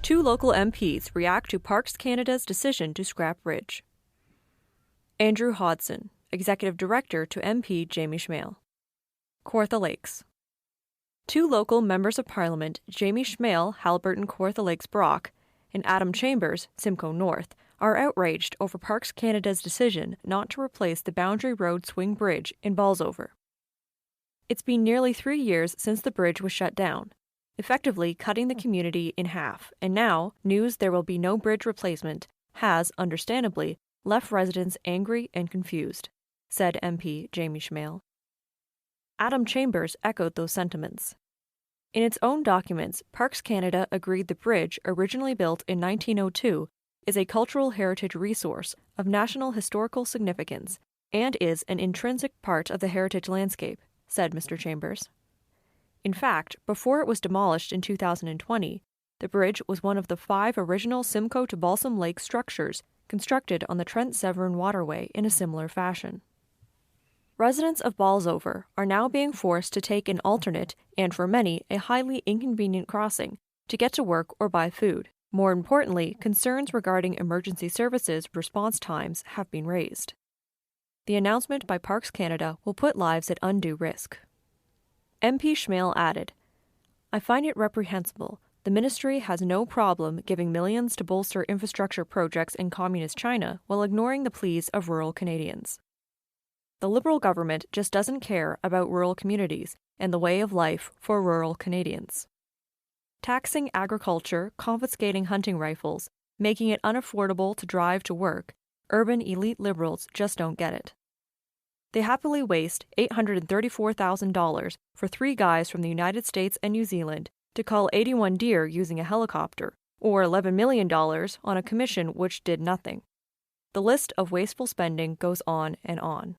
Two local MPs react to Parks Canada's decision to scrap bridge. Andrew Hodson, Executive Director to MP Jamie Schmale. Kawartha Lakes. Two local Members of Parliament, Jamie Schmale, Haliburton Kawartha Lakes Brock, and Adam Chambers, Simcoe North, are outraged over Parks Canada's decision not to replace the Boundary Road Swing Bridge in Balsover. It's been nearly 3 years since the bridge was shut down, effectively cutting the community in half, and now news there will be no bridge replacement has, understandably, left residents angry and confused, said MP Jamie Schmale. Adam Chambers echoed those sentiments. In its own documents, Parks Canada agreed the bridge, originally built in 1902, is a cultural heritage resource of national historical significance and is an intrinsic part of the heritage landscape, said Mr. Chambers. In fact, before it was demolished in 2020, the bridge was one of the 5 original Simcoe to Balsam Lake structures constructed on the Trent-Severn Waterway in a similar fashion. Residents of Balsover are now being forced to take an alternate and, for many, a highly inconvenient crossing to get to work or buy food. More importantly, concerns regarding emergency services response times have been raised. The announcement by Parks Canada will put lives at undue risk. MP Schmale added, "I find it reprehensible. The ministry has no problem giving millions to bolster infrastructure projects in communist China while ignoring the pleas of rural Canadians. The Liberal government just doesn't care about rural communities and the way of life for rural Canadians. Taxing agriculture, confiscating hunting rifles, making it unaffordable to drive to work, urban elite Liberals just don't get it. They happily waste $834,000 for 3 guys from the United States and New Zealand to cull 81 deer using a helicopter, or $11 million on a commission which did nothing. The list of wasteful spending goes on and on."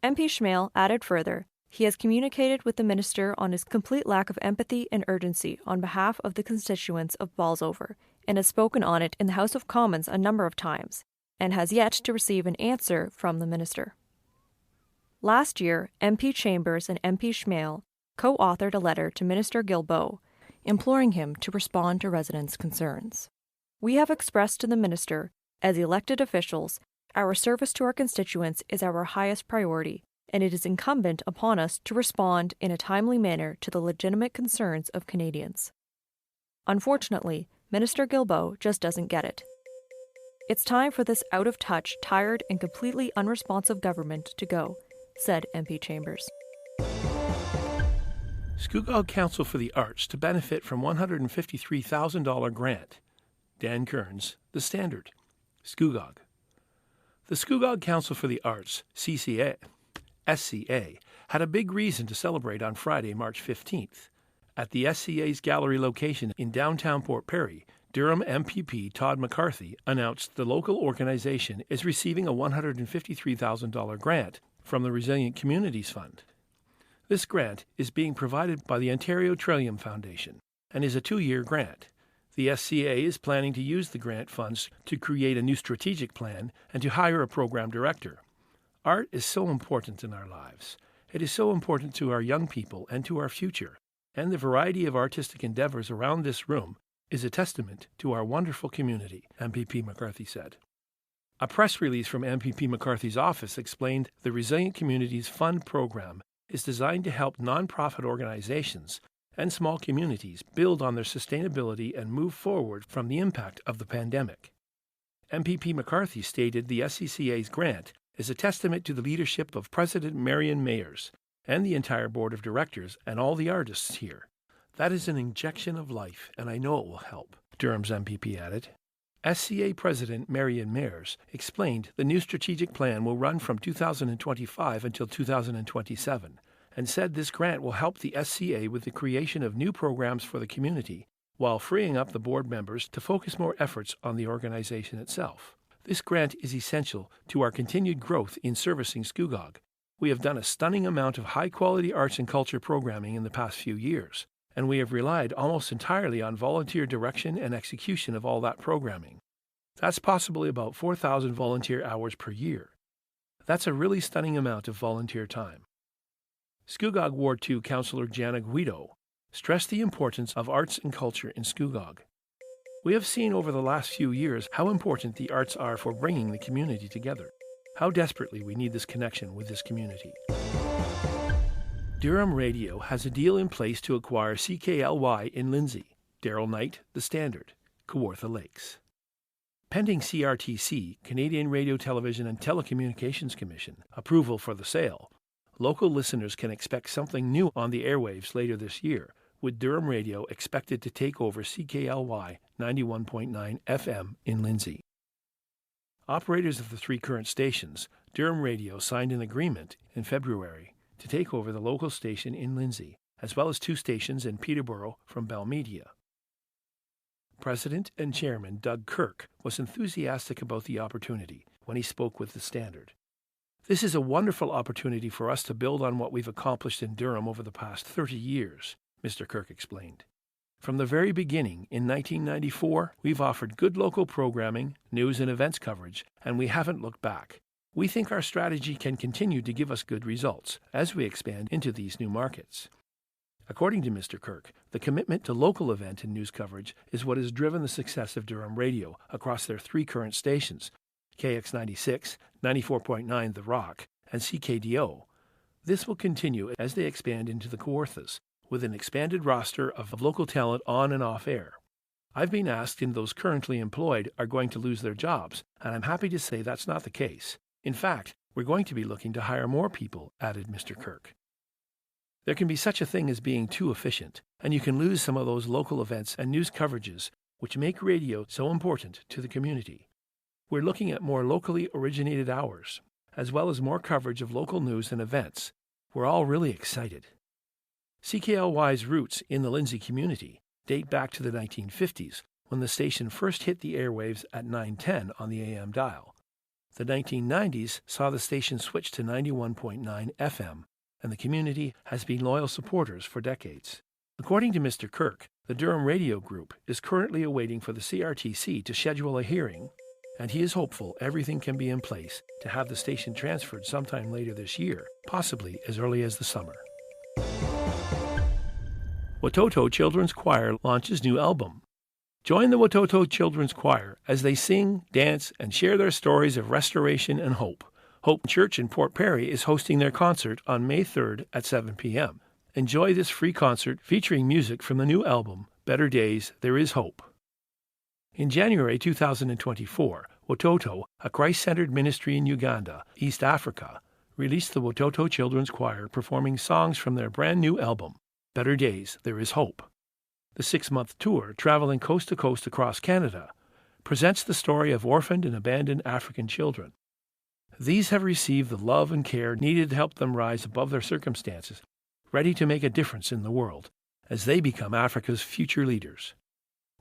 MP Schmale added further, he has communicated with the minister on his complete lack of empathy and urgency on behalf of the constituents of Balsover, and has spoken on it in the House of Commons a number of times, and has yet to receive an answer from the minister. Last year, MP Chambers and MP Schmale co-authored a letter to Minister Guilbeault, imploring him to respond to residents' concerns. "We have expressed to the minister, as elected officials, our service to our constituents is our highest priority, and it is incumbent upon us to respond in a timely manner to the legitimate concerns of Canadians." Unfortunately, Minister Guilbeault just doesn't get it. It's time for this out-of-touch, tired, and completely unresponsive government to go, said MP Chambers. Scugog Council for the Arts to benefit from $153,000 grant. Dan Kearns, The Standard. Scugog. The Scugog Council for the Arts, SCA, had a big reason to celebrate on Friday, March 15th. At the SCA's gallery location in downtown Port Perry, Durham MPP Todd McCarthy announced the local organization is receiving a $153,000 grant from the Resilient Communities Fund. This grant is being provided by the Ontario Trillium Foundation and is a 2-year grant. The SCA is planning to use the grant funds to create a new strategic plan and to hire a program director. Art is so important in our lives. It is so important to our young people and to our future. And the variety of artistic endeavors around this room is a testament to our wonderful community, MPP McCarthy said. A press release from MPP McCarthy's office explained the Resilient Communities Fund program is designed to help nonprofit organizations and small communities build on their sustainability and move forward from the impact of the pandemic. MPP McCarthy stated the SCCA's grant is a testament to the leadership of President Marion Mayers and the entire board of directors and all the artists here. That is an injection of life, and I know it will help, Durham's MPP added. SCA President Marion Mayers explained the new strategic plan will run from 2025 until 2027, and said this grant will help the SCA with the creation of new programs for the community, while freeing up the board members to focus more efforts on the organization itself. This grant is essential to our continued growth in servicing Scugog. We have done a stunning amount of high-quality arts and culture programming in the past few years, and we have relied almost entirely on volunteer direction and execution of all that programming. That's possibly about 4,000 volunteer hours per year. That's a really stunning amount of volunteer time. Scugog Ward 2 Councillor Jana Guido stressed the importance of arts and culture in Scugog. We have seen over the last few years how important the arts are for bringing the community together, how desperately we need this connection with this community. Durham Radio has a deal in place to acquire CKLY in Lindsay, Darrell Knight, The Standard, Kawartha Lakes. Pending CRTC, Canadian Radio, Television and Telecommunications Commission, approval for the sale, local listeners can expect something new on the airwaves later this year, with Durham Radio expected to take over CKLY 91.9 FM in Lindsay. Operators of the 3 current stations, Durham Radio signed an agreement in February to take over the local station in Lindsay, as well as 2 stations in Peterborough from Bell Media. President and Chairman Doug Kirk was enthusiastic about the opportunity when he spoke with The Standard. This is a wonderful opportunity for us to build on what we've accomplished in Durham over the past 30 years, Mr. Kirk explained. From the very beginning, in 1994, we've offered good local programming, news and events coverage, and we haven't looked back. We think our strategy can continue to give us good results as we expand into these new markets. According to Mr. Kirk, the commitment to local event and news coverage is what has driven the success of Durham Radio across their 3 current stations, KX96, 94.9 The Rock, and CKDO. This will continue as they expand into the Kawarthas, with an expanded roster of local talent on and off air. I've been asked if those currently employed are going to lose their jobs, and I'm happy to say that's not the case. In fact, we're going to be looking to hire more people, added Mr. Kirk. There can be such a thing as being too efficient, and you can lose some of those local events and news coverages which make radio so important to the community. We're looking at more locally originated hours, as well as more coverage of local news and events. We're all really excited. CKLY's roots in the Lindsay community date back to the 1950s, when the station first hit the airwaves at 910 on the AM dial. The 1990s saw the station switch to 91.9 FM, and the community has been loyal supporters for decades. According to Mr. Kirk, the Durham Radio Group is currently awaiting for the CRTC to schedule a hearing, and he is hopeful everything can be in place to have the station transferred sometime later this year, possibly as early as the summer. Watoto Children's Choir launches new album. Join the Watoto Children's Choir as they sing, dance, and share their stories of restoration and hope. Hope Church in Port Perry is hosting their concert on May 3rd at 7 p.m. Enjoy this free concert featuring music from the new album, Better Days, There Is Hope. In January 2024, Watoto, a Christ-centered ministry in Uganda, East Africa, released the Watoto Children's Choir performing songs from their brand new album, Better Days, There Is Hope. The 6-month tour, traveling coast to coast across Canada, presents the story of orphaned and abandoned African children. These have received the love and care needed to help them rise above their circumstances, ready to make a difference in the world, as they become Africa's future leaders.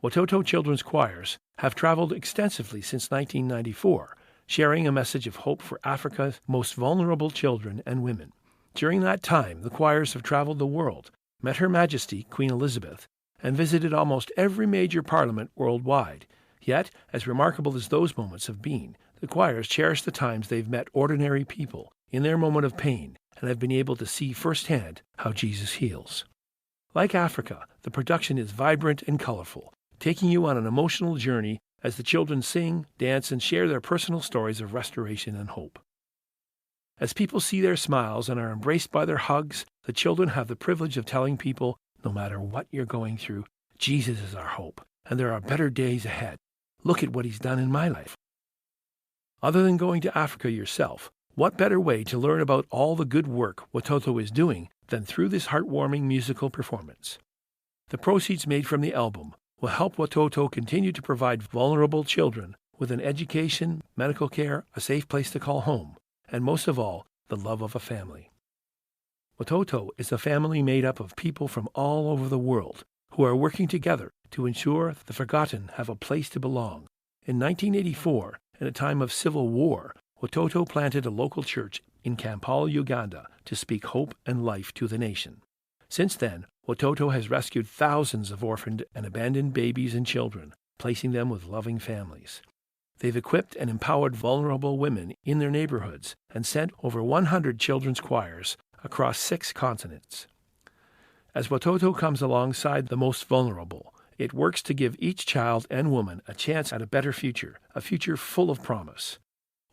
Watoto Children's Choirs have traveled extensively since 1994, sharing a message of hope for Africa's most vulnerable children and women. During that time, the choirs have traveled the world, met Her Majesty Queen Elizabeth, and visited almost every major parliament worldwide. Yet, as remarkable as those moments have been, the choirs cherish the times they've met ordinary people in their moment of pain and have been able to see firsthand how Jesus heals. Like Africa, the production is vibrant and colorful, taking you on an emotional journey as the children sing, dance, and share their personal stories of restoration and hope. As people see their smiles and are embraced by their hugs, the children have the privilege of telling people, no matter what you're going through, Jesus is our hope, and there are better days ahead. Look at what he's done in my life. Other than going to Africa yourself, what better way to learn about all the good work Watoto is doing than through this heartwarming musical performance? The proceeds made from the album will help Watoto continue to provide vulnerable children with an education, medical care, a safe place to call home, and most of all, the love of a family. Watoto is a family made up of people from all over the world who are working together to ensure the forgotten have a place to belong. In 1984, in a time of civil war, Watoto planted a local church in Kampala, Uganda, to speak hope and life to the nation. Since then, Watoto has rescued thousands of orphaned and abandoned babies and children, placing them with loving families. They've equipped and empowered vulnerable women in their neighborhoods and sent over 100 children's choirs across 6 continents. As Watoto comes alongside the most vulnerable, It works to give each child and woman a chance at a better future, a future full of promise.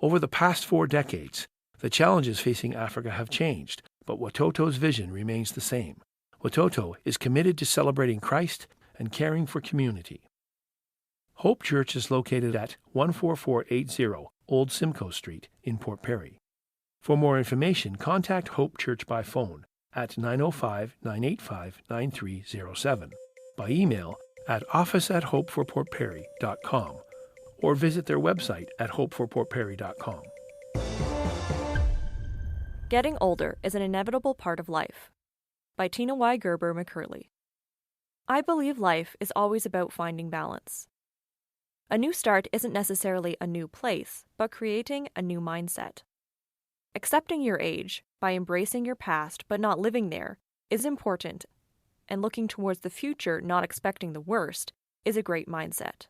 Over the past 4 decades, the challenges facing Africa have changed, but Watoto's vision remains the same. Watoto is committed to celebrating Christ and caring for community. Hope Church is located at 14480 Old Simcoe Street in Port Perry. For more information, contact Hope Church by phone at 905-985-9307, by email at office@hopeforportperry.com, or visit their website at hopeforportperry.com. Getting Older is an Inevitable Part of Life by Tina Y. Gerber-McCurley. I believe life is always about finding balance. A new start isn't necessarily a new place, but creating a new mindset. Accepting your age by embracing your past but not living there is important, and looking towards the future not expecting the worst is a great mindset.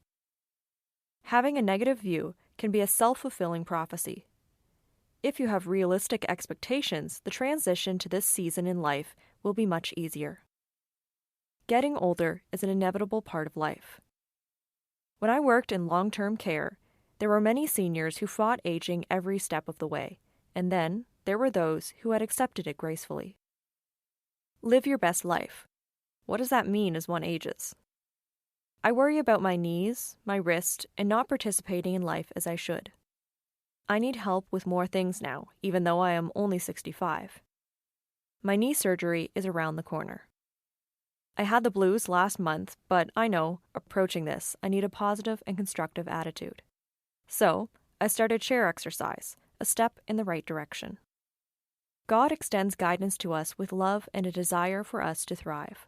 Having a negative view can be a self-fulfilling prophecy. If you have realistic expectations, the transition to this season in life will be much easier. Getting older is an inevitable part of life. When I worked in long-term care, there were many seniors who fought aging every step of the way, and then there were those who had accepted it gracefully. Live your best life. What does that mean as one ages? I worry about my knees, my wrist, and not participating in life as I should. I need help with more things now, even though I am only 65. My knee surgery is around the corner. I had the blues last month, but I know, approaching this, I need a positive and constructive attitude. So, I started chair exercise, a step in the right direction. God extends guidance to us with love and a desire for us to thrive.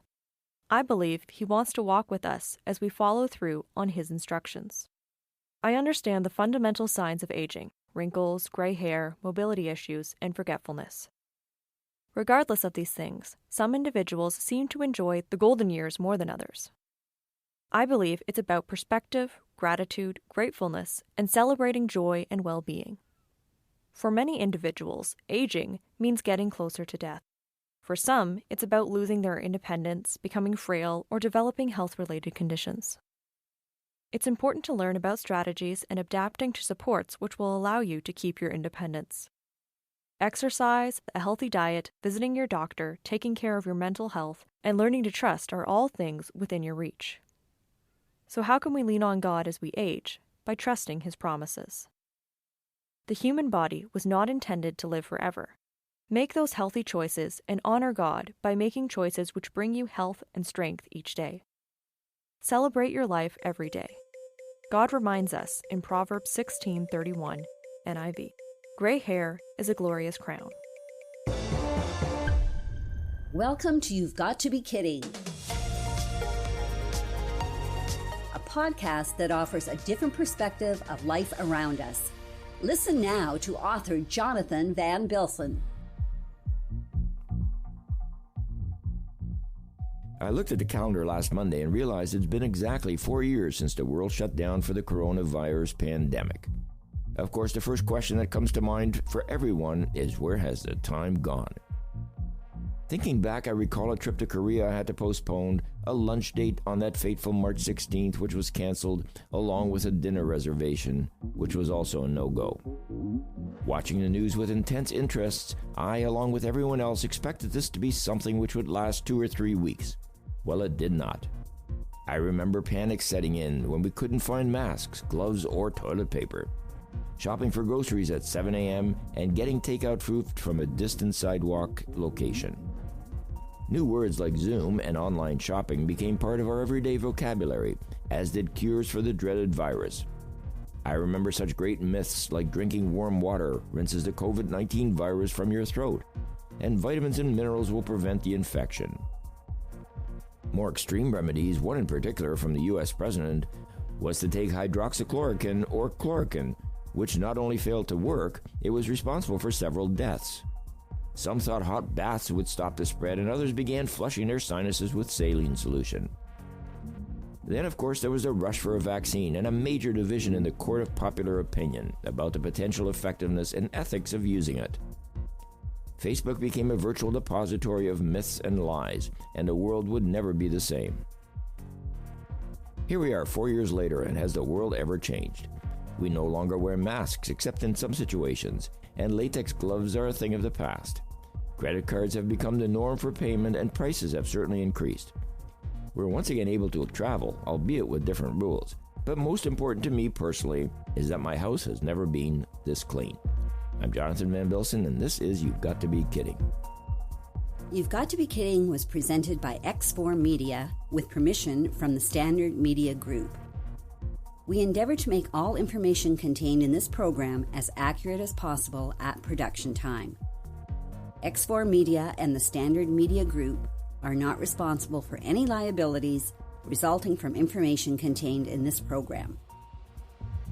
I believe He wants to walk with us as we follow through on His instructions. I understand the fundamental signs of aging: wrinkles, gray hair, mobility issues, and forgetfulness. Regardless of these things, some individuals seem to enjoy the golden years more than others. I believe it's about perspective, gratitude, gratefulness, and celebrating joy and well-being. For many individuals, aging means getting closer to death. For some, it's about losing their independence, becoming frail, or developing health-related conditions. It's important to learn about strategies and adapting to supports which will allow you to keep your independence. Exercise, a healthy diet, visiting your doctor, taking care of your mental health, and learning to trust are all things within your reach. So how can we lean on God as we age? By trusting His promises. The human body was not intended to live forever. Make those healthy choices and honor God by making choices which bring you health and strength each day. Celebrate your life every day. God reminds us in Proverbs 16:31, NIV, "Gray hair is a glorious crown." Welcome to You've Got to Be Kidding, a podcast that offers a different perspective of life around us. Listen now to author Jonathan van Bilsen. I looked at the calendar last Monday and realized it's been exactly 4 years since the world shut down for the coronavirus pandemic. Of course, the first question that comes to mind for everyone is, where has the time gone? Thinking back, I recall a trip to Korea I had to postpone, a lunch date on that fateful March 16th, which was canceled, along with a dinner reservation, which was also a no-go. Watching the news with intense interest, I, along with everyone else, expected this to be something which would last 2 or 3 weeks. Well, it did not. I remember panic setting in when we couldn't find masks, gloves, or toilet paper. Shopping for groceries at 7 a.m. and getting takeout food from a distant sidewalk location. New words like Zoom and online shopping became part of our everyday vocabulary, as did cures for the dreaded virus. I remember such great myths like drinking warm water rinses the COVID-19 virus from your throat, and vitamins and minerals will prevent the infection. More extreme remedies, one in particular from the U.S. president, was to take hydroxychloroquine or chloroquine, which not only failed to work, it was responsible for several deaths. Some thought hot baths would stop the spread, and others began flushing their sinuses with saline solution. Then, of course, there was a rush for a vaccine and a major division in the court of popular opinion about the potential effectiveness and ethics of using it. Facebook became a virtual depository of myths and lies, and the world would never be the same. Here we are 4 years later, and has the world ever changed? We no longer wear masks except in some situations, and latex gloves are a thing of the past. Credit cards have become the norm for payment, and prices have certainly increased. We're once again able to travel, albeit with different rules. But most important to me personally is that my house has never been this clean. I'm Jonathan van Bilsen, and this is You've Got to Be Kidding. You've Got to Be Kidding was presented by X4 Media with permission from the Standard Media Group. We endeavor to make all information contained in this program as accurate as possible at production time. X4 Media and the Standard Media Group are not responsible for any liabilities resulting from information contained in this program.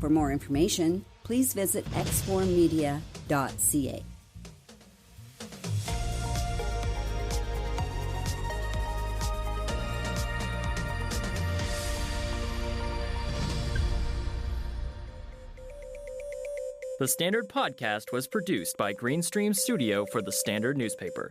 For more information, please visit x4media.ca. The Standard Podcast was produced by Greenstream Studio for the Standard newspaper.